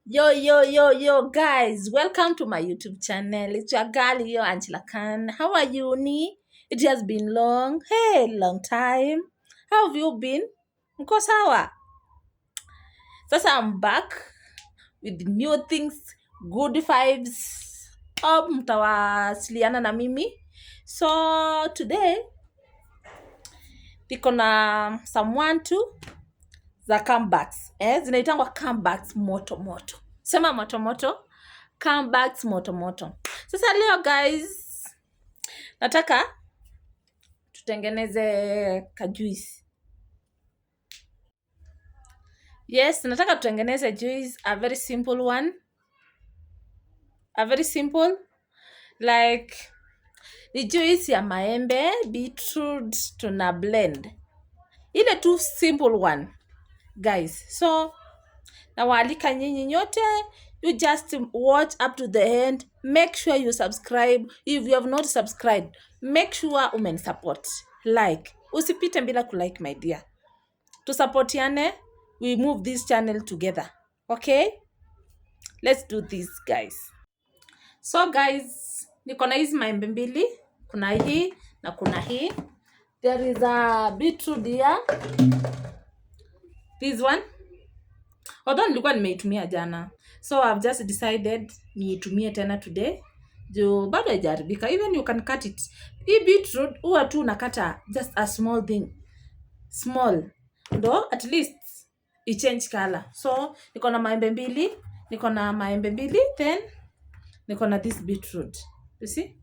Yo, guys, welcome to my YouTube channel. It's your girl, Angela Khan. How are you, Ni? It has been long. Hey, long time. How have you been? Mko sawa? Sasa I'm back with new things, good vibes. Hope mtawasiliana na mimi. So today, niko na someone to za comebacks. Zinaitangwa comebacks moto. Sema moto. Comebacks moto. Sasa leo guys, nataka tutengeneze kajuice. Yes, nataka tutengeneze juice, a very simple one. A very simple, like ni juice ya maembe, beetroot, tuna blend. Ile tu simple one, guys. So, nawaalika nyinyi nyote, you just watch up to the end. Make sure you subscribe. If you have not subscribed, make sure umenisupport. Like. Usipite bila kulike, my dear. Tusupportiane, we move this channel together. Okay? Let's do this, guys. So, guys, niko na hizi maembe mbili. Kuna hii na kuna hii. There is a beetroot here. This one. Although nilikuwa nimeitumia jana. So I've just decided niitumie tena today. Jo bado haijaribika. Even you can cut it. Hii beetroot huwa tu unakata just a small thing. Small. Ndo at least I change color. So niko na maembe mbili. Then niko na this beetroot. You see?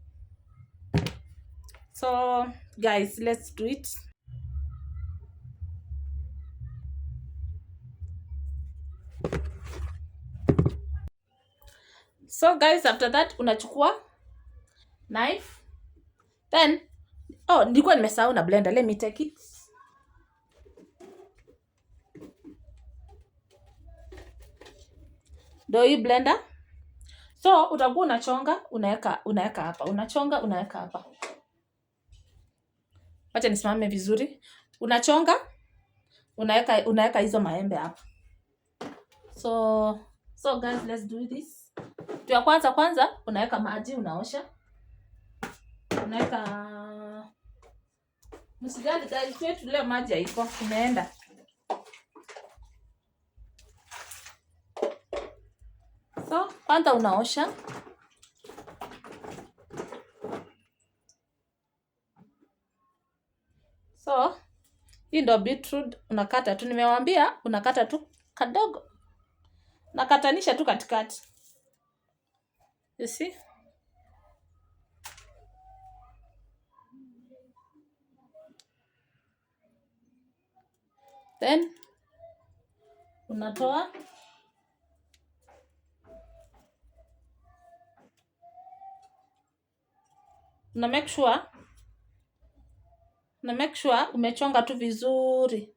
So guys, let's do it. So guys, after that unachukua knife. Then nilikuwa nimesahau na blender. Let me take it. Ndio hii blender. So utakuwa unachonga, unaweka hapa. Unachonga, unaweka hapa. Acha nisimame vizuri. Unachonga, unaweka hizo maembe hapa. So guys, let's do this. Ya kwanza unaweka maji, unaosha. Unaweka msijali guys, kwetu leo maji haiko, imeenda. So kwanza unaosha. So hii ndo beetroot, unakata tu, nimewaambia unakata tu kadogo. Nakatanisha tu katikati. You see? Then unatoa. Na make sure umechonga tu vizuri.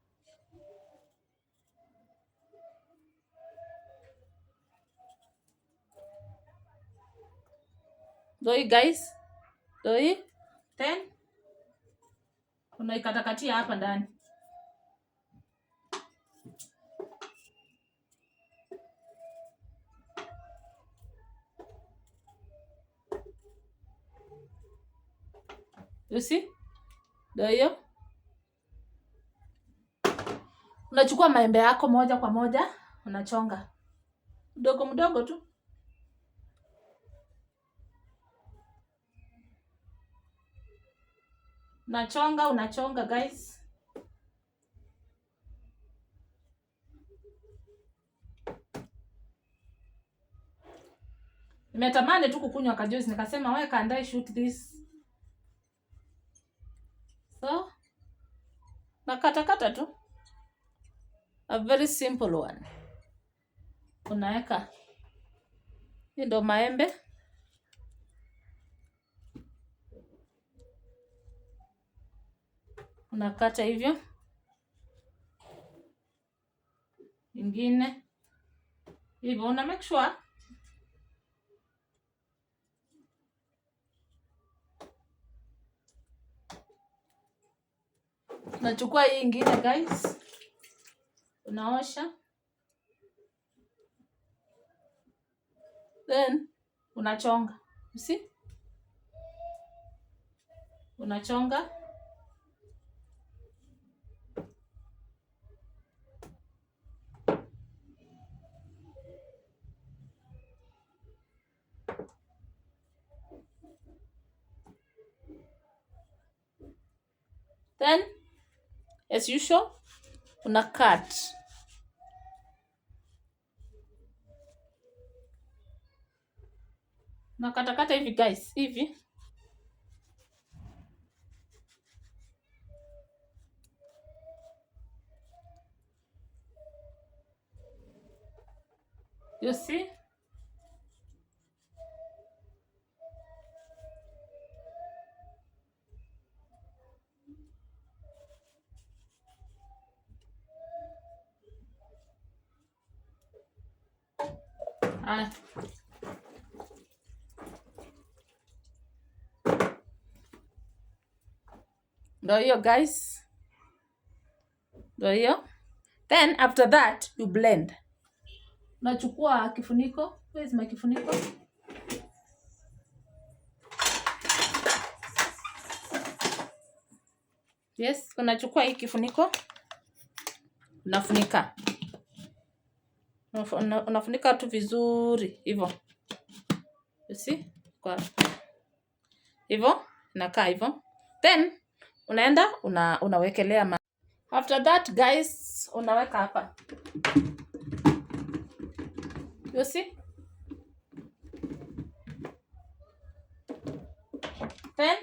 Doi guys. Doi. Then unaikatakatia hapa ndani. You see? Ndio hiyo. Unachukua maembe yako moja kwa moja, unachonga. Mdogo tu. Unachonga guys. Nimetamani tu kukunywa kajuice, nikasema why can't I shoot this? So nakata tu. A very simple one. Unaweka. Hii ndo maembe. Unakata hivyo. Ingine. Hivyo una make sure. Nachukua hii ingine guys. Unaosha. Then unachonga. You see? Unachonga. Then as usual una cut. Unakatakata hivi guys, hivi. You see? Ndio hiyo guys. Ndio hiyo. Then after that you blend. Unachukua kifuniko. Where is my kifuniko? Yes, unachukua hii kifuniko. Unafunika. Unafunika tu vizuri hivyo. You see? Kwa hivyo, inakaa hivyo. Then unaenda unawekelea after that guys, unaweka hapa. You see? Then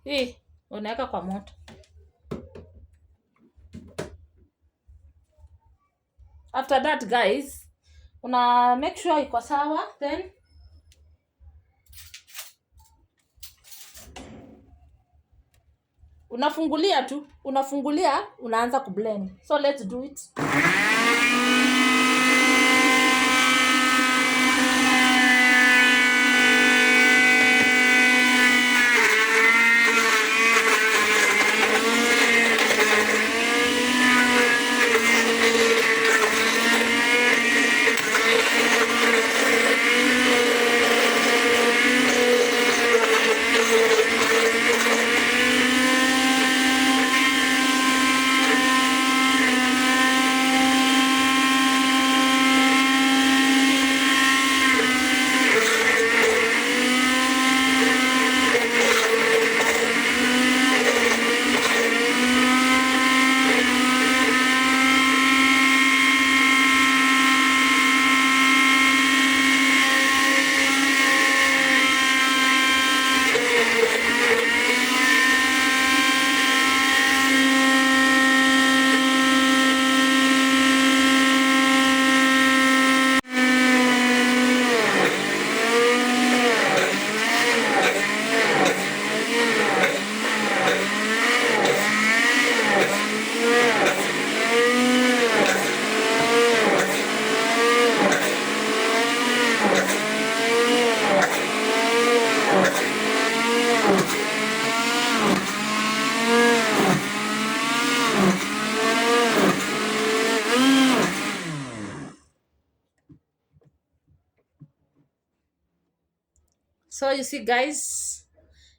hii unaweka kwa moto. After that guys, una make sure iko sawa. Then unafungulia tu, unaanza kublend. So let's do it. So you see guys,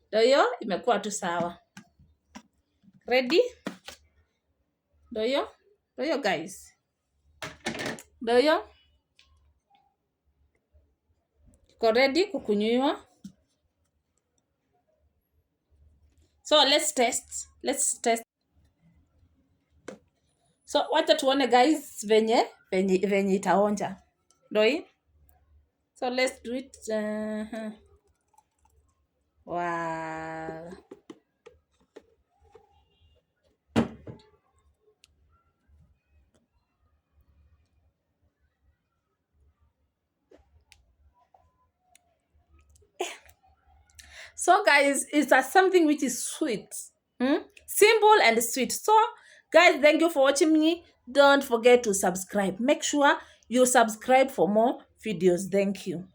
ndio hiyo imekuwa tu sawa. Ready? Ndio hiyo guys. Ndio hiyo. Iko ready kukunywiwa. So let's test. So wacha tuone guys venye itaonja. Ndio hii. So let's do it. Wow. So guys, it's something which is sweet. Simple and sweet. So guys, thank you for watching me. Don't forget to subscribe. Make sure you subscribe for more videos. Thank you.